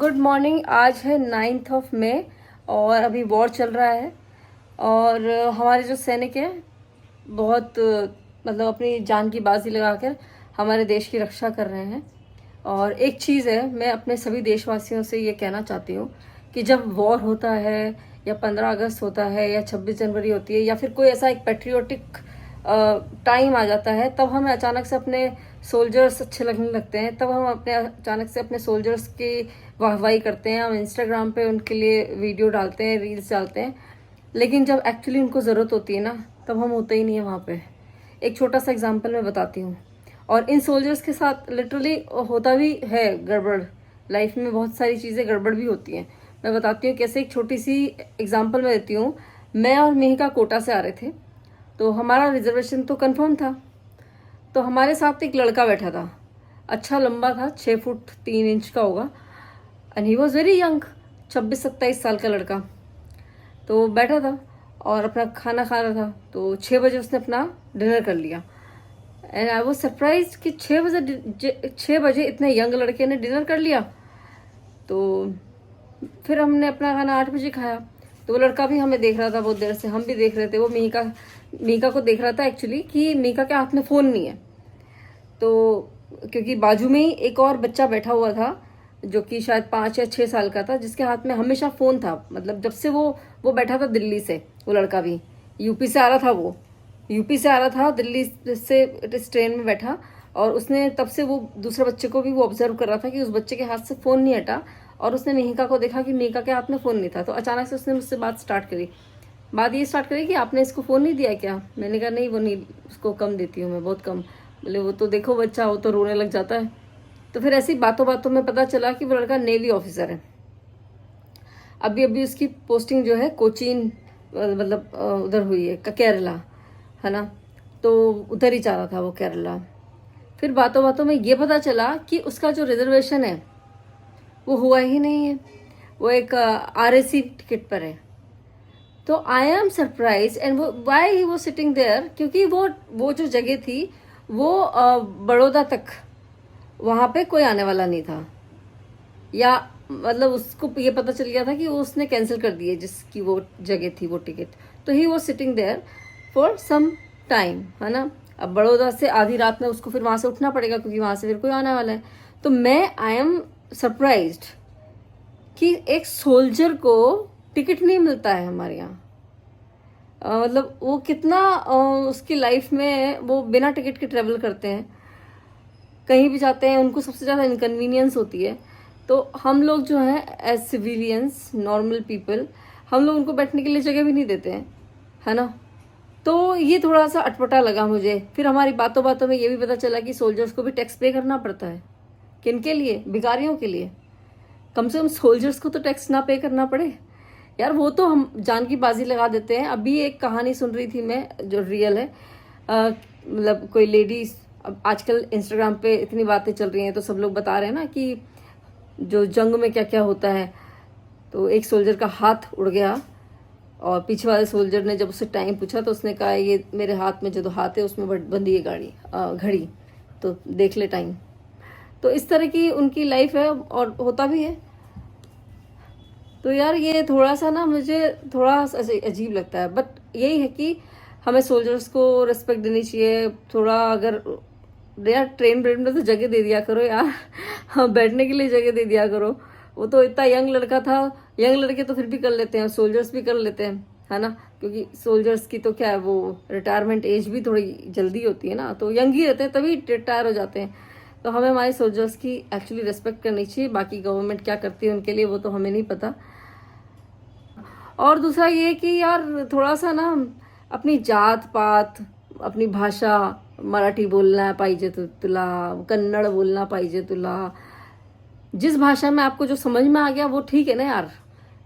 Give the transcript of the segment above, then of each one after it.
Good morning. आज है 9 मई और अभी वॉर चल रहा है और हमारे जो सैनिक हैं बहुत मतलब अपनी जान की बाजी लगाकर हमारे देश की रक्षा कर रहे हैं। और एक चीज़ है, मैं अपने सभी देशवासियों से ये कहना चाहती हूँ कि जब वॉर होता है या 15 अगस्त होता है या 26 जनवरी होती है या फिर कोई ऐसा एक पेट्रियोटिक टाइम आ जाता है, तब हमें अचानक से अपने सोल्जर्स अच्छे लगने लगते हैं। तब हम अपने अचानक से अपने सोल्जर्स की वाहवाही करते हैं, हम इंस्टाग्राम पे उनके लिए वीडियो डालते हैं, रील्स डालते हैं। लेकिन जब एक्चुअली उनको ज़रूरत होती है ना, तब हम होते ही नहीं है वहाँ पे। एक छोटा सा एग्जांपल मैं बताती हूँ। और इन सोल्जर्स के साथ लिटरली होता भी है गड़बड़, लाइफ में बहुत सारी चीज़ें गड़बड़ भी होती हैं। मैं बताती हूँ कैसे। एक छोटी सी एग्जांपल मैं देती हूँ। मैं और मेहिका कोटा से आ रहे थे, तो हमारा रिजर्वेशन तो कंफर्म था। तो हमारे साथ एक लड़का बैठा था, अच्छा लंबा था, 6 फुट 3 इंच का होगा, and he was very young, 26-27 साल का लड़का। तो बैठा था और अपना खाना खा रहा था। तो 6 बजे उसने अपना डिनर कर लिया एंड आई वॉज सरप्राइज कि 6 बजे इतने यंग लड़के ने डिनर कर लिया। तो फिर हमने अपना खाना 8 बजे खाया। तो वो लड़का भी हमें देख रहा था बहुत देर से, हम भी देख रहे थे। वो मीका को देख रहा था एक्चुअली कि मीका के हाथ में फ़ोन नहीं है। तो क्योंकि बाजू में ही एक और बच्चा बैठा हुआ था जो कि शायद 5 या 6 साल का था, जिसके हाथ में हमेशा फ़ोन था। मतलब जब से वो बैठा था दिल्ली से, वो लड़का भी यूपी से आ रहा था। वो यूपी से आ रहा था, दिल्ली से इस ट्रेन में बैठा, और उसने तब से वो दूसरे बच्चे को भी वो ऑब्जर्व कर रहा था कि उस बच्चे के हाथ से फ़ोन नहीं हटा। और उसने मिहिका को देखा कि मिहिका के हाथ में फ़ोन नहीं था। तो अचानक से उसने मुझसे बात ये स्टार्ट करी कि आपने इसको फ़ोन नहीं दिया क्या? मैंने कहा नहीं, वो नहीं, उसको कम देती हूँ मैं, बहुत कम। बोले वो तो देखो बच्चा, वो तो रोने लग जाता है। तो फिर ऐसी बातों बातों में पता चला कि वो लड़का नेवी ऑफिसर है। अभी अभी उसकी पोस्टिंग जो है कोचीन, मतलब उधर हुई है, केरला, है ना। तो उधर ही जा रहा था वो, केरला। फिर बातों बातों में ये पता चला कि उसका जो रिजर्वेशन है वो हुआ ही नहीं है, वो एक RAC टिकट पर है। तो आई एम सरप्राइज एंड वो वाई ही वो सिटिंग देयर, क्योंकि वो जो जगह थी वो बड़ौदा तक, वहाँ पे कोई आने वाला नहीं था। या मतलब उसको ये पता चल गया था कि उसने कैंसिल कर दी है जिसकी वो जगह थी, वो टिकट। तो ही वो sitting there for some time, है ना। अब बड़ौदा से आधी रात में उसको फिर वहाँ से उठना पड़ेगा, क्योंकि वहाँ से फिर कोई आने वाला है। तो मैं आई एम सरप्राइज्ड कि एक सोल्जर को टिकट नहीं मिलता है हमारे यहाँ। मतलब वो कितना उसकी लाइफ में वो बिना टिकट के ट्रेवल करते हैं, कहीं भी जाते हैं, उनको सबसे ज़्यादा इनकन्वीनियंस होती है। तो हम लोग जो हैं एज सिविलियंस, नॉर्मल पीपल, हम लोग उनको बैठने के लिए जगह भी नहीं देते हैं, है ना। तो ये थोड़ा सा अटपटा लगा मुझे। फिर हमारी बातों बातों में ये भी पता चला कि सोल्जर्स को भी टैक्स पे करना पड़ता है। किनके लिए? भिखारियों के लिए। कम से कम सोल्जर्स को तो टैक्स ना पे करना पड़े यार। वो तो हम जान की बाजी लगा देते हैं। अभी एक कहानी सुन रही थी मैं, जो रियल है। मतलब कोई लेडीज, अब आजकल इंस्टाग्राम पे इतनी बातें चल रही हैं, तो सब लोग बता रहे हैं ना कि जो जंग में क्या क्या होता है। तो एक सोल्जर का हाथ उड़ गया, और पीछे वाले सोल्जर ने जब उससे टाइम पूछा तो उसने कहा ये मेरे हाथ में जो हाथ है उसमें बंधी है घड़ी, तो देख ले टाइम। तो इस तरह की उनकी लाइफ है, और होता भी है। तो यार ये थोड़ा सा ना मुझे थोड़ा अजीब लगता है। बट यही है कि हमें सोल्जर्स को रिस्पेक्ट देनी चाहिए थोड़ा। अगर यार ट्रेन ब्रेन में तो जगह दे दिया करो यार। हाँ, बैठने के लिए जगह दे दिया करो। वो तो इतना यंग लड़का था। यंग लड़के तो फिर भी कर लेते हैं, सोल्जर्स भी कर लेते हैं, है ना। क्योंकि सोल्जर्स की तो क्या है, वो रिटायरमेंट एज भी थोड़ी जल्दी होती है ना, तो यंग ही रहते हैं, तभी रिटायर हो जाते हैं। तो हमें हमारे सोल्जर्स की एक्चुअली रिस्पेक्ट करनी चाहिए। बाकी गवर्नमेंट क्या करती है उनके लिए वो तो हमें नहीं पता। और दूसरा ये कि यार थोड़ा सा ना अपनी जात पात, अपनी भाषा, मराठी बोलना पाहिजे तुला, कन्नड़ बोलना पाहिजे तुला, जिस भाषा में आपको जो समझ में आ गया वो ठीक है ना यार।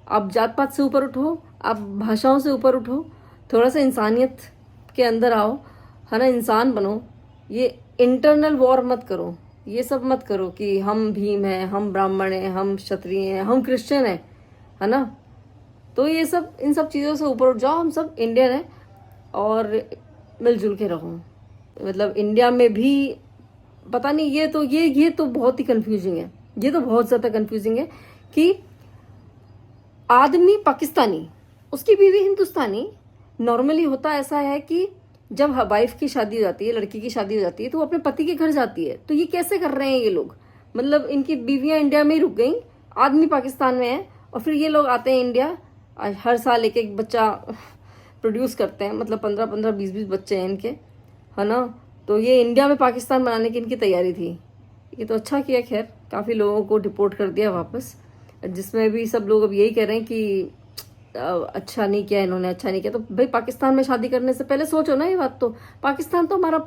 आप जात पात से ऊपर उठो, आप भाषाओं से ऊपर उठो, थोड़ा सा इंसानियत के अंदर आओ, है ना। इंसान बनो। ये इंटरनल वॉर मत करो, ये सब मत करो कि हम भीम हैं, हम ब्राह्मण हैं, हम क्षत्रिय हैं, हम क्रिश्चियन हैं, है ना। तो ये सब, इन सब चीज़ों से ऊपर उठ जाओ। हम सब इंडियन हैं और मिलजुल के रहो। मतलब इंडिया में भी पता नहीं, ये तो बहुत ही कंफ्यूजिंग है। ये तो बहुत ज़्यादा कंफ्यूजिंग है कि आदमी पाकिस्तानी, उसकी बीवी हिंदुस्तानी। नॉर्मली होता ऐसा है कि जब वाइफ की शादी हो जाती है, लड़की की शादी हो जाती है, तो वो अपने पति के घर जाती है। तो ये कैसे कर रहे हैं ये लोग? मतलब इनकी बीवियां इंडिया में ही रुक गई, आदमी पाकिस्तान में है, और फिर ये लोग आते हैं इंडिया, हर साल एक एक बच्चा प्रोड्यूस करते हैं, मतलब 15-15, 20-20 बच्चे हैं इनके, है ना। तो ये इंडिया में पाकिस्तान बनाने की इनकी तैयारी थी। ये तो अच्छा किया, खैर काफ़ी लोगों को डिपोर्ट कर दिया वापस, जिसमें भी सब लोग अब यही कह रहे हैं कि अच्छा नहीं किया इन्होंने, अच्छा नहीं किया। तो भाई पाकिस्तान में शादी करने से पहले सोचो ना ये बात। तो पाकिस्तान तो हमारा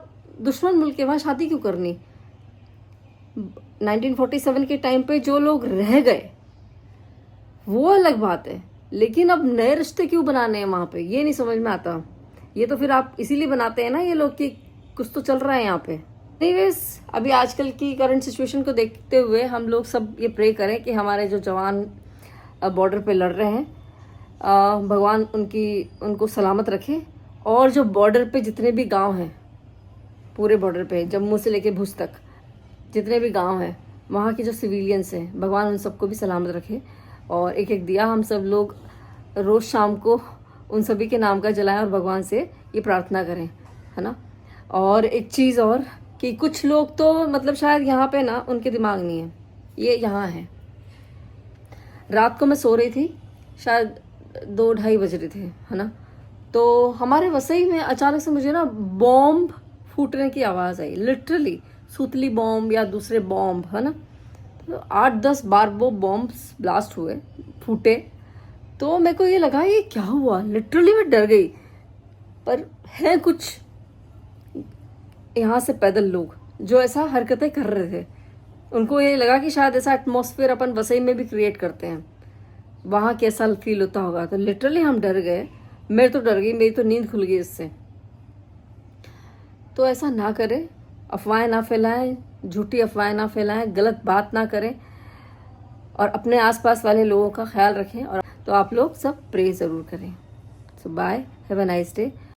दुश्मन मुल्क है, वहाँ शादी क्यों करनी? 1947 के टाइम पे जो लोग रह गए वो अलग बात है, लेकिन अब नए रिश्ते क्यों बनाने हैं वहाँ पे, ये नहीं समझ में आता। ये तो फिर आप इसीलिए बनाते हैं ना ये लोग कि कुछ तो चल रहा है यहाँ पे। एनीवेज, अभी आजकल की करंट सिचुएशन को देखते हुए हम लोग सब ये प्रे करें कि हमारे जो जवान बॉर्डर पे लड़ रहे हैं, भगवान उनको सलामत रखे। और जो बॉर्डर पे जितने भी गांव हैं, पूरे बॉर्डर पे जम्मू से लेके भुज तक जितने भी गांव हैं, वहाँ के जो सिविलियंस हैं, भगवान उन सबको भी सलामत रखे। और एक एक दिया हम सब लोग रोज़ शाम को उन सभी के नाम का जलाएं और भगवान से ये प्रार्थना करें, है ना। और एक चीज़ और कि कुछ लोग तो मतलब शायद यहाँ पे ना उनके दिमाग नहीं है, ये यहाँ है। रात को मैं सो रही थी, शायद 2-2:30 बज रहे थे, है ना। तो हमारे वसई में अचानक से मुझे ना बॉम्ब फूटने की आवाज़ आई, लिटरली सूतली बॉम्ब या दूसरे बॉम्ब, है ना। तो 8-10 बार वो बॉम्ब्स ब्लास्ट हुए, फूटे। तो मेरे को ये लगा ये क्या हुआ, लिटरली मैं डर गई। पर है कुछ यहाँ से पैदल लोग जो ऐसा हरकतें कर रहे थे, उनको ये लगा कि शायद ऐसा एटमॉस्फेयर अपन वसई में भी क्रिएट करते हैं, वहाँ कैसा फील होता होगा। तो लिटरली हम डर गए, मैं तो डर गई, मेरी तो नींद खुल गई इससे। तो ऐसा ना करें, अफवाहें ना फैलाएं, झूठी अफवाहें ना फैलाएं, गलत बात ना करें, और अपने आसपास वाले लोगों का ख्याल रखें। और तो आप लोग सब प्रे ज़रूर करें। So bye, have a nice day.